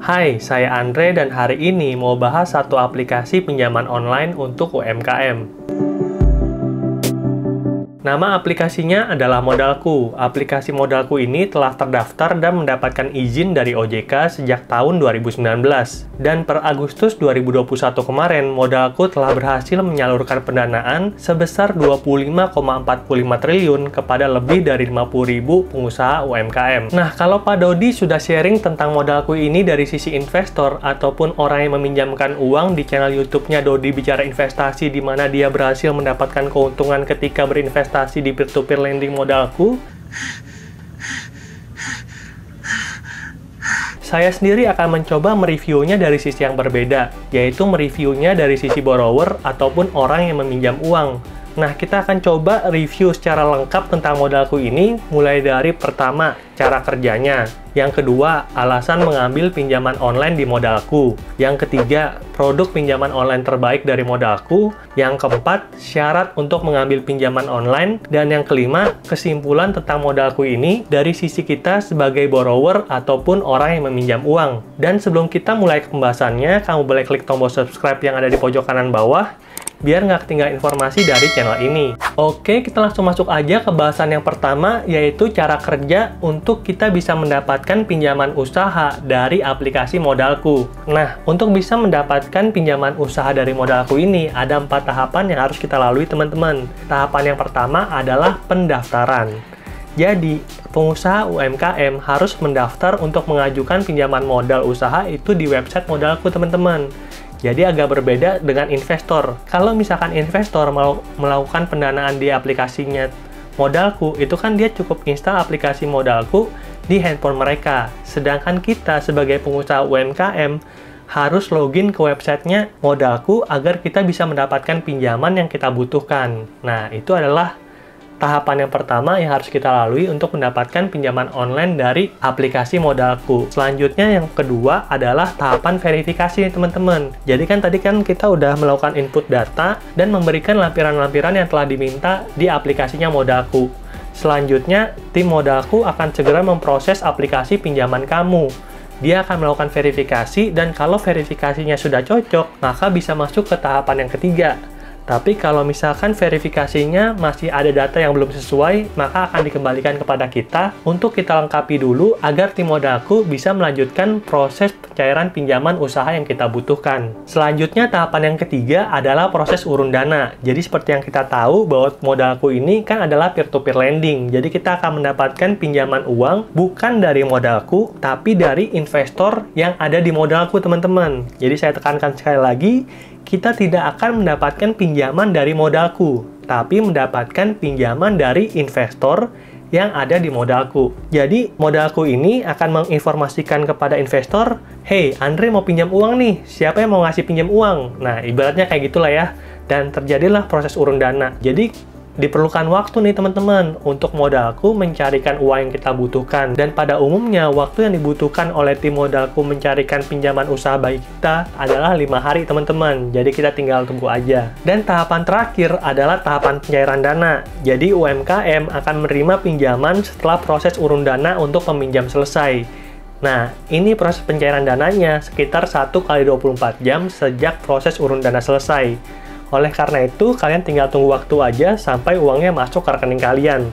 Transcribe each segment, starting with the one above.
Hai, saya Andre dan hari ini mau bahas satu aplikasi pinjaman online untuk UMKM. Nama aplikasinya adalah Modalku. Aplikasi Modalku ini telah terdaftar dan mendapatkan izin dari OJK sejak tahun 2019. Dan per Agustus 2021 kemarin, Modalku telah berhasil menyalurkan pendanaan sebesar 25,45 triliun kepada lebih dari 50.000 pengusaha UMKM. Nah, kalau Pak Dodi sudah sharing tentang Modalku ini dari sisi investor ataupun orang yang meminjamkan uang di channel YouTube-nya Dodi Bicara Investasi, di mana dia berhasil mendapatkan keuntungan ketika berinvestasi di peer-to-peer lending Modalku, saya sendiri akan mencoba mereviewnya dari sisi yang berbeda, yaitu mereviewnya dari sisi borrower ataupun orang yang meminjam uang. Nah, kita akan coba review secara lengkap tentang Modalku ini, mulai dari pertama, cara kerjanya. Yang kedua, alasan mengambil pinjaman online di Modalku. Yang ketiga, produk pinjaman online terbaik dari Modalku. Yang keempat, syarat untuk mengambil pinjaman online. Dan yang kelima, kesimpulan tentang Modalku ini dari sisi kita sebagai borrower ataupun orang yang meminjam uang. Dan sebelum kita mulai ke pembahasannya, kamu boleh klik tombol subscribe yang ada di pojok kanan bawah, biar nggak ketinggalan informasi dari channel ini. Oke, kita langsung masuk aja ke bahasan yang pertama, yaitu cara kerja untuk kita bisa mendapatkan pinjaman usaha dari aplikasi Modalku. Nah, untuk bisa mendapatkan pinjaman usaha dari Modalku ini, ada 4 tahapan yang harus kita lalui, teman-teman. Tahapan yang pertama adalah pendaftaran. Jadi, pengusaha UMKM harus mendaftar untuk mengajukan pinjaman modal usaha itu di website Modalku, teman-teman. Jadi agak berbeda dengan investor. Kalau misalkan investor mau melakukan pendanaan di aplikasinya Modalku, itu kan dia cukup install aplikasi Modalku di handphone mereka. Sedangkan kita sebagai pengusaha UMKM harus login ke websitenya Modalku agar kita bisa mendapatkan pinjaman yang kita butuhkan. Nah, itu adalah tahapan yang pertama yang harus kita lalui untuk mendapatkan pinjaman online dari aplikasi Modalku. Selanjutnya yang kedua adalah tahapan verifikasi, teman-teman. Jadi kan tadi kan kita udah melakukan input data dan memberikan lampiran-lampiran yang telah diminta di aplikasinya Modalku. Selanjutnya, tim Modalku akan segera memproses aplikasi pinjaman kamu. Dia akan melakukan verifikasi dan kalau verifikasinya sudah cocok, maka bisa masuk ke tahapan yang ketiga. Tapi kalau misalkan verifikasinya masih ada data yang belum sesuai, maka akan dikembalikan kepada kita untuk kita lengkapi dulu agar tim Modalku bisa melanjutkan proses pencairan pinjaman usaha yang kita butuhkan. Selanjutnya, tahapan yang ketiga adalah proses urun dana. Jadi seperti yang kita tahu bahwa Modalku ini kan adalah peer-to-peer lending. Jadi kita akan mendapatkan pinjaman uang bukan dari Modalku, tapi dari investor yang ada di Modalku, teman-teman. Jadi saya tekankan sekali lagi, kita tidak akan mendapatkan pinjaman dari Modalku, tapi mendapatkan pinjaman dari investor yang ada di Modalku. Jadi, Modalku ini akan menginformasikan kepada investor, "Hey, Andre mau pinjam uang nih, siapa yang mau ngasih pinjam uang?" Nah, ibaratnya kayak gitulah ya. Dan terjadilah proses urun dana. Jadi, diperlukan waktu nih teman-teman untuk Modalku mencarikan uang yang kita butuhkan. Dan pada umumnya waktu yang dibutuhkan oleh tim Modalku mencarikan pinjaman usaha bagi kita adalah 5 hari teman-teman. Jadi kita tinggal tunggu aja. Dan tahapan terakhir adalah tahapan pencairan dana. Jadi UMKM akan menerima pinjaman setelah proses urun dana untuk peminjam selesai. Nah, ini proses pencairan dananya sekitar 1 kali 24 jam sejak proses urun dana selesai. Oleh karena itu, kalian tinggal tunggu waktu aja sampai uangnya masuk ke rekening kalian.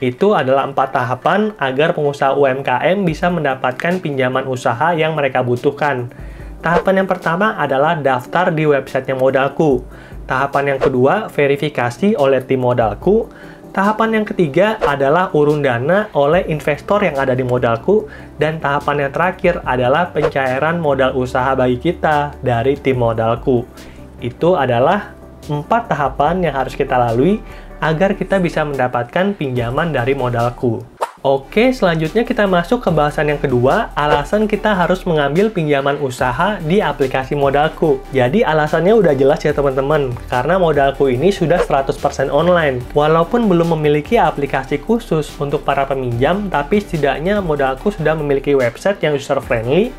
Itu adalah 4 tahapan agar pengusaha UMKM bisa mendapatkan pinjaman usaha yang mereka butuhkan. Tahapan yang pertama adalah daftar di websitenya Modalku. Tahapan yang kedua, verifikasi oleh tim Modalku. Tahapan yang ketiga adalah urun dana oleh investor yang ada di Modalku. Dan tahapan yang terakhir adalah pencairan modal usaha bagi kita dari tim Modalku. Itu adalah 4 tahapan yang harus kita lalui agar kita bisa mendapatkan pinjaman dari Modalku. Oke, selanjutnya kita masuk ke bahasan yang kedua, alasan kita harus mengambil pinjaman usaha di aplikasi Modalku. Jadi alasannya udah jelas ya teman-teman, karena Modalku ini sudah 100% online. Walaupun belum memiliki aplikasi khusus untuk para peminjam, tapi setidaknya Modalku sudah memiliki website yang user-friendly,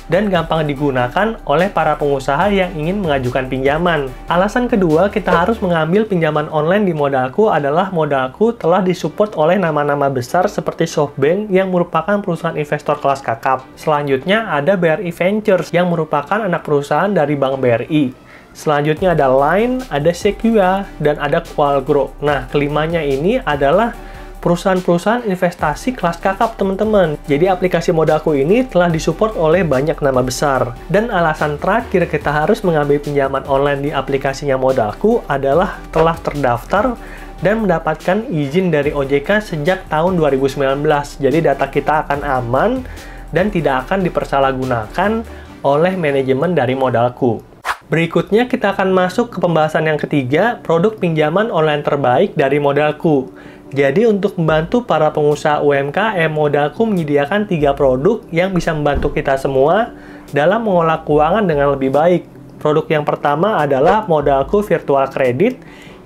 dan gampang digunakan oleh para pengusaha yang ingin mengajukan pinjaman. Alasan kedua, kita harus mengambil pinjaman online di Modalku adalah Modalku telah disupport oleh nama-nama besar seperti SoftBank yang merupakan perusahaan investor kelas kakap. Selanjutnya ada BRI Ventures yang merupakan anak perusahaan dari Bank BRI. Selanjutnya ada Line, ada Sequoia, dan ada Qualgrow. Nah, kelimanya ini adalah perusahaan-perusahaan investasi kelas kakap, teman-teman. Jadi aplikasi Modalku ini telah disupport oleh banyak nama besar. Dan alasan terakhir kita harus mengambil pinjaman online di aplikasinya Modalku adalah telah terdaftar dan mendapatkan izin dari OJK sejak tahun 2019. Jadi data kita akan aman dan tidak akan dipersalahgunakan oleh manajemen dari Modalku. Berikutnya kita akan masuk ke pembahasan yang ketiga, produk pinjaman online terbaik dari Modalku. Jadi untuk membantu para pengusaha UMKM, Modalku menyediakan 3 produk yang bisa membantu kita semua dalam mengolah keuangan dengan lebih baik. Produk yang pertama adalah Modalku Virtual Credit.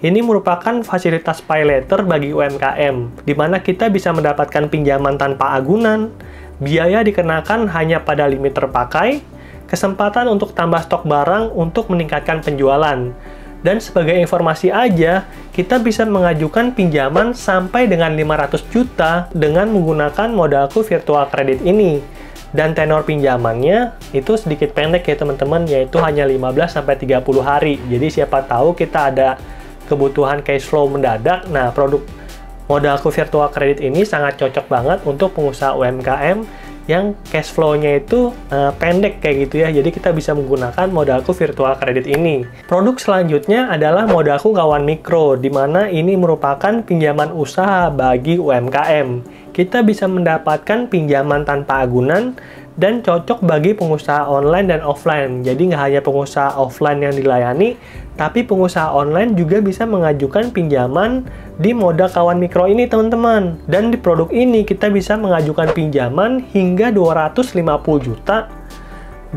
Ini merupakan fasilitas pay later bagi UMKM, di mana kita bisa mendapatkan pinjaman tanpa agunan, biaya dikenakan hanya pada limit terpakai, kesempatan untuk tambah stok barang untuk meningkatkan penjualan. Dan sebagai informasi aja, kita bisa mengajukan pinjaman sampai dengan 500 juta dengan menggunakan Modalku Virtual Credit ini. Dan tenor pinjamannya itu sedikit pendek ya teman-teman, yaitu hanya 15-30 hari. Jadi siapa tahu kita ada kebutuhan cash flow mendadak. Nah, produk Modalku Virtual Credit ini sangat cocok banget untuk pengusaha UMKM yang cash flow-nya itu pendek kayak gitu ya. Jadi kita bisa menggunakan Modalku Virtual Credit ini. Produk selanjutnya adalah Modalku Kawan Mikro, di mana ini merupakan pinjaman usaha bagi UMKM. Kita bisa mendapatkan pinjaman tanpa agunan dan cocok bagi pengusaha online dan offline. Jadi nggak hanya pengusaha offline yang dilayani, tapi pengusaha online juga bisa mengajukan pinjaman di Modal Kawan Mikro ini, teman-teman. Dan di produk ini kita bisa mengajukan pinjaman hingga 250 juta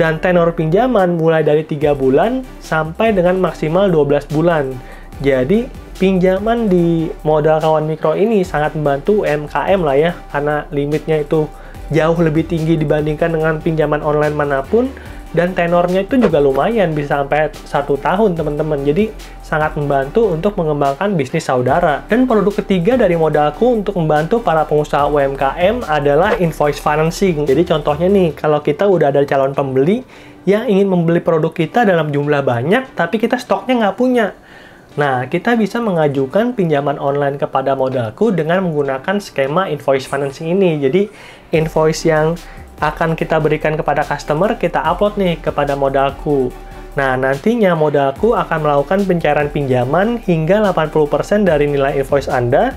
dan tenor pinjaman mulai dari 3 bulan sampai dengan maksimal 12 bulan. Jadi pinjaman di Modal Kawan Mikro ini sangat membantu UMKM lah ya, karena limitnya itu jauh lebih tinggi dibandingkan dengan pinjaman online manapun, dan tenornya itu juga lumayan, bisa sampai 1 tahun teman-teman. Jadi sangat membantu untuk mengembangkan bisnis saudara. Dan produk ketiga dari Modalku untuk membantu para pengusaha UMKM adalah invoice financing. Jadi contohnya nih, kalau kita udah ada calon pembeli yang ingin membeli produk kita dalam jumlah banyak, tapi kita stoknya nggak punya. Nah, kita bisa mengajukan pinjaman online kepada Modalku dengan menggunakan skema invoice financing ini. Jadi, invoice yang akan kita berikan kepada customer, kita upload nih kepada Modalku. Nah, nantinya Modalku akan melakukan pencairan pinjaman hingga 80% dari nilai invoice Anda,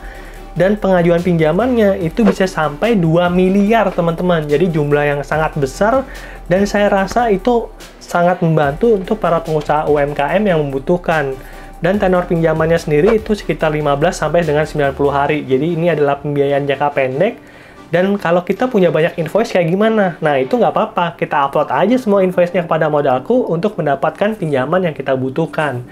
dan pengajuan pinjamannya itu bisa sampai 2 miliar, teman-teman. Jadi, jumlah yang sangat besar, dan saya rasa itu sangat membantu untuk para pengusaha UMKM yang membutuhkan. Dan tenor pinjamannya sendiri itu sekitar 15 sampai dengan 90 hari. Jadi ini adalah pembiayaan jangka pendek. Dan kalau kita punya banyak invoice kayak gimana? Nah, itu nggak apa-apa. Kita upload aja semua invoice-nya kepada Modalku untuk mendapatkan pinjaman yang kita butuhkan.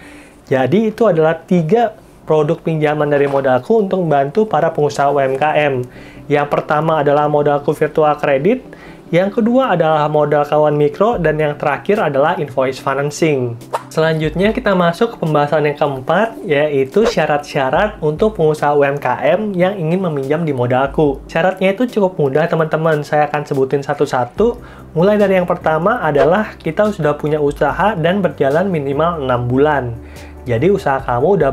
Jadi itu adalah 3 produk pinjaman dari Modalku untuk membantu para pengusaha UMKM. Yang pertama adalah Modalku Virtual Credit. Yang kedua adalah Modal Kawan Mikro, dan yang terakhir adalah invoice financing. Selanjutnya kita masuk ke pembahasan yang keempat, yaitu syarat-syarat untuk pengusaha UMKM yang ingin meminjam di Modalku. Syaratnya itu cukup mudah, teman-teman. Saya akan sebutin satu-satu. Mulai dari yang pertama adalah kita sudah punya usaha dan berjalan minimal 6 bulan. Jadi usaha kamu udah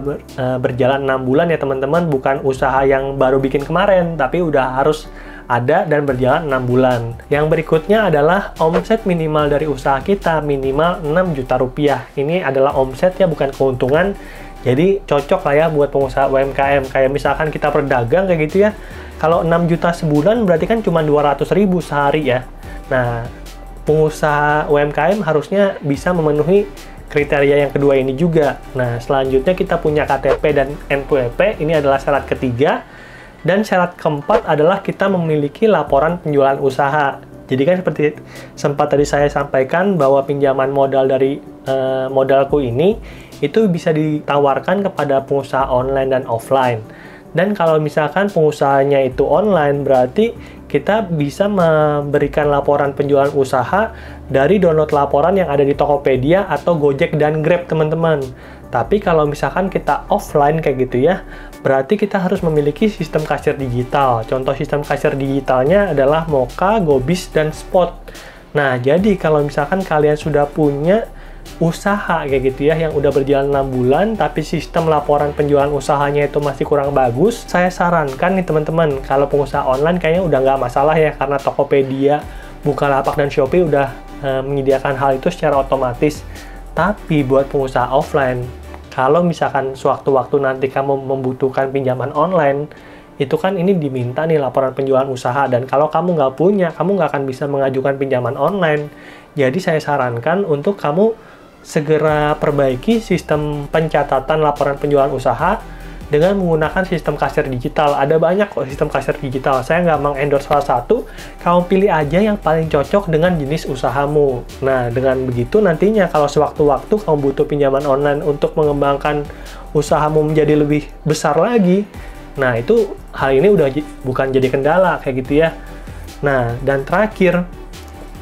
berjalan 6 bulan ya teman-teman, bukan usaha yang baru bikin kemarin, tapi udah harus ada dan berjalan 6 bulan. Yang berikutnya adalah omset minimal dari usaha kita minimal 6 juta rupiah. Ini adalah omset ya, bukan keuntungan. Jadi cocok lah ya buat pengusaha UMKM. Kayak misalkan kita berdagang kayak gitu ya. Kalau 6 juta sebulan berarti kan cuma 200.000 sehari ya. Nah, pengusaha UMKM harusnya bisa memenuhi kriteria yang kedua ini juga. Nah, selanjutnya kita punya KTP dan NPWP. Ini adalah syarat ketiga. Dan syarat keempat adalah kita memiliki laporan penjualan usaha. Jadi kan seperti sempat tadi saya sampaikan bahwa pinjaman modal dari Modalku ini itu bisa ditawarkan kepada pengusaha online dan offline. Dan kalau misalkan pengusahanya itu online, berarti kita bisa memberikan laporan penjualan usaha dari download laporan yang ada di Tokopedia atau Gojek dan Grab, teman-teman. Tapi kalau misalkan kita offline kayak gitu ya, berarti kita harus memiliki sistem kasir digital. Contoh sistem kasir digitalnya adalah Moka, Gobis, dan Spot. Nah, jadi kalau misalkan kalian sudah punya usaha kayak gitu ya, yang udah berjalan 6 bulan, tapi sistem laporan penjualan usahanya itu masih kurang bagus, saya sarankan nih teman-teman, kalau pengusaha online kayaknya udah nggak masalah ya, karena Tokopedia, Bukalapak, dan Shopee udah menyediakan hal itu secara otomatis. Tapi buat pengusaha offline, kalau misalkan sewaktu-waktu nanti kamu membutuhkan pinjaman online, itu kan ini diminta nih laporan penjualan usaha, dan kalau kamu nggak punya, kamu nggak akan bisa mengajukan pinjaman online. Jadi saya sarankan untuk kamu segera perbaiki sistem pencatatan laporan penjualan usaha dengan menggunakan sistem kasir digital. Ada banyak kok sistem kasir digital. Saya nggak mengendorse salah satu, kamu pilih aja yang paling cocok dengan jenis usahamu. Nah, dengan begitu nantinya kalau sewaktu-waktu kamu butuh pinjaman online untuk mengembangkan usahamu menjadi lebih besar lagi, nah itu hal ini udah bukan jadi kendala kayak gitu ya. Nah, dan terakhir,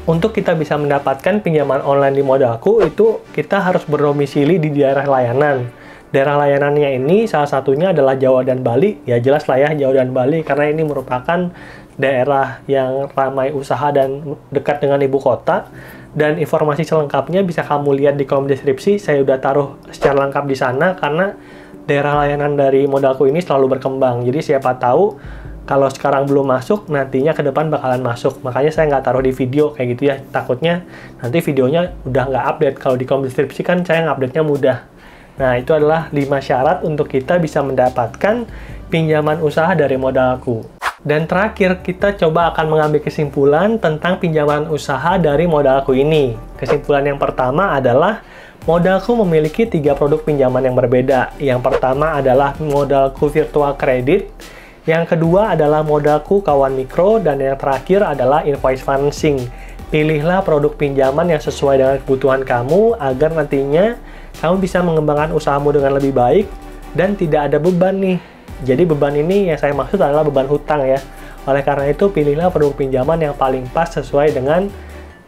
untuk kita bisa mendapatkan pinjaman online di Modalku, itu kita harus berdomisili di daerah layanan. Daerah layanannya ini salah satunya adalah Jawa dan Bali. Ya jelas lah ya, Jawa dan Bali, karena ini merupakan daerah yang ramai usaha dan dekat dengan ibu kota. Dan informasi selengkapnya bisa kamu lihat di kolom deskripsi. Saya udah taruh secara lengkap di sana, karena daerah layanan dari Modalku ini selalu berkembang. Jadi siapa tahu kalau sekarang belum masuk, nantinya ke depan bakalan masuk. Makanya saya nggak taruh di video kayak gitu ya. Takutnya nanti videonya udah nggak update. Kalau di kolom deskripsi kan saya ngupdate-nya mudah. Nah, itu adalah 5 syarat untuk kita bisa mendapatkan pinjaman usaha dari Modalku. Dan terakhir, kita coba akan mengambil kesimpulan tentang pinjaman usaha dari Modalku ini. Kesimpulan yang pertama adalah Modalku memiliki 3 produk pinjaman yang berbeda. Yang pertama adalah Modalku Virtual Credit, yang kedua adalah Modalku Kawan Mikro, dan yang terakhir adalah Invoice Financing. Pilihlah produk pinjaman yang sesuai dengan kebutuhan kamu agar nantinya kamu bisa mengembangkan usahamu dengan lebih baik dan tidak ada beban nih. Jadi beban ini yang saya maksud adalah beban hutang ya. Oleh karena itu, pilihlah produk pinjaman yang paling pas sesuai dengan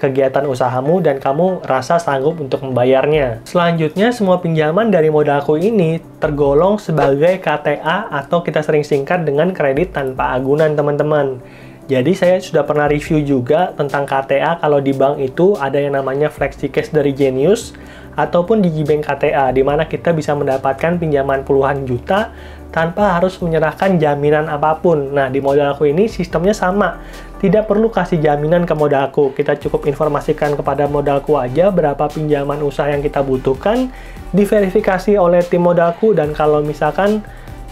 kegiatan usahamu dan kamu rasa sanggup untuk membayarnya. Selanjutnya, semua pinjaman dari Modalku ini tergolong sebagai KTA atau kita sering singkat dengan kredit tanpa agunan, teman-teman. Jadi saya sudah pernah review juga tentang KTA. Kalau di bank itu ada yang namanya FlexiCash dari Genius ataupun Digibank KTA, di mana kita bisa mendapatkan pinjaman puluhan juta tanpa harus menyerahkan jaminan apapun. Nah, di Modalku ini sistemnya sama. Tidak perlu kasih jaminan ke Modalku. Kita cukup informasikan kepada Modalku aja berapa pinjaman usaha yang kita butuhkan, diverifikasi oleh tim Modalku, dan kalau misalkan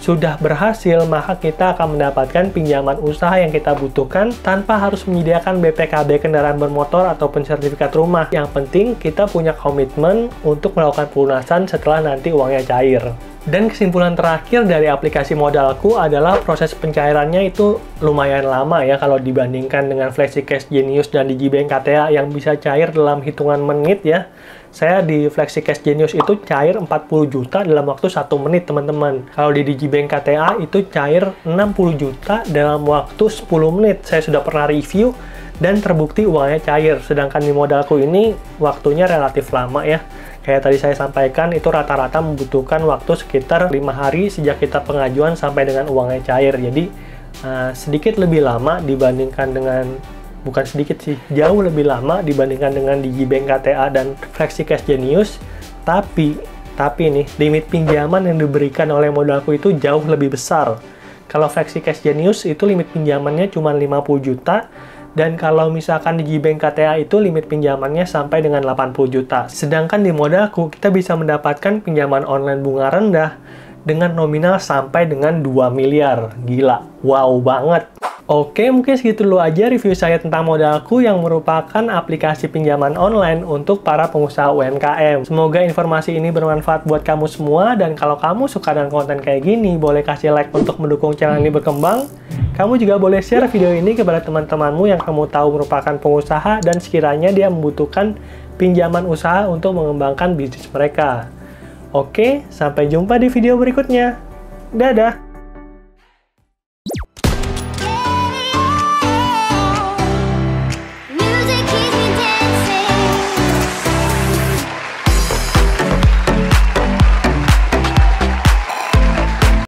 sudah berhasil, maka kita akan mendapatkan pinjaman usaha yang kita butuhkan tanpa harus menyediakan BPKB kendaraan bermotor ataupun sertifikat rumah. Yang penting kita punya komitmen untuk melakukan pelunasan setelah nanti uangnya cair. Dan kesimpulan terakhir dari aplikasi Modalku adalah proses pencairannya itu lumayan lama ya kalau dibandingkan dengan FlexiCash Genius dan Digibank KTA yang bisa cair dalam hitungan menit ya. Saya di FlexiCash Genius itu cair 40 juta dalam waktu 1 menit, teman-teman. Kalau di Digibank KTA itu cair 60 juta dalam waktu 10 menit. Saya sudah pernah review dan terbukti uangnya cair. Sedangkan di Modalku ini waktunya relatif lama ya. Kayak tadi saya sampaikan, itu rata-rata membutuhkan waktu sekitar 5 hari sejak kita pengajuan sampai dengan uangnya cair. Jadi sedikit lebih lama dibandingkan dengan, bukan sedikit sih, jauh lebih lama dibandingkan dengan Digibank KTA dan FlexiCash Genius. Tapi nih, limit pinjaman yang diberikan oleh Modalku itu jauh lebih besar. Kalau FlexiCash Genius itu limit pinjamannya cuma 50 juta, dan kalau misalkan di Digibank KTA itu limit pinjamannya sampai dengan 80 juta. Sedangkan di Modalku kita bisa mendapatkan pinjaman online bunga rendah dengan nominal sampai dengan 2 miliar. Gila, wow banget. Oke, mungkin segitu dulu aja review saya tentang Modalku yang merupakan aplikasi pinjaman online untuk para pengusaha UMKM. Semoga informasi ini bermanfaat buat kamu semua, dan kalau kamu suka dengan konten kayak gini, boleh kasih like untuk mendukung channel ini berkembang. Kamu juga boleh share video ini kepada teman-temanmu yang kamu tahu merupakan pengusaha dan sekiranya dia membutuhkan pinjaman usaha untuk mengembangkan bisnis mereka. Oke, sampai jumpa di video berikutnya. Dadah!